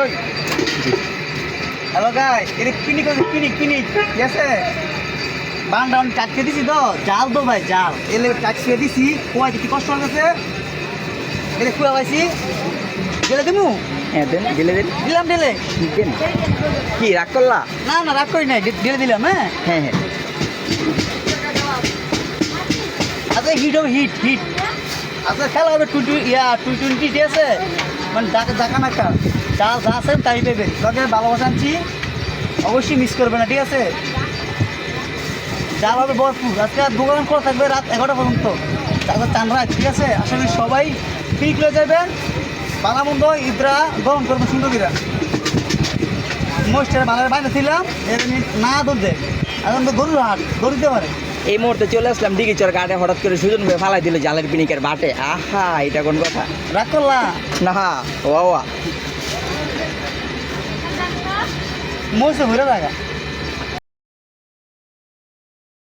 ওই hello guy এটা কিনি কিনি ঠিক আছে বান্ডা আমি টাটকে দিছি তো জাল তো ভাই জাল এলে টাটকে দিছি কোয়াই কি কষ্ট হয়েছে এটা খুঁড়া পাইছি গেলে দিমু হ্যাঁ দেন দিলে দেন দিলাম ঢেলে দেন কি রাগ করলা? না না রাগ করি নাই ঢেলে দিলাম হ্যাঁ হ্যাঁ হ্যাঁ আচ্ছা হিট হবে হিট আচ্ছা খেলা হবে T20 ঠিক আছে মানে দেখা না কার যা যা আছেন তাই পেবেন তোকে ভালোবাসা আনছি অবশ্যই মিস করবে না ঠিক আছে জাল হবে ভরপুর আজকে দোকান খোলা থাকবে রাত 11টা পর্যন্ত তারপর চানরা ঠিক আছে আশা করি সবাই পিক হয়ে যাবেন বাংলা মন্দ ইদরা গরম করবো সুন্দর করে মোস্টের বাংলার বাইরে ছিলাম এর না দৌড় দেয় এখন তো গরুর হাট গরু দিতে পারে এই মুহূর্তে চলে আসলাম ডিগিচর ঘাটে হঠাৎ করে সুজন ভাই ফালাই দিল জালের পিনিকের বাটে আহা এটা কোন কথা রাগ করলা না ওয়া মোস্টে ঘুরে থাকা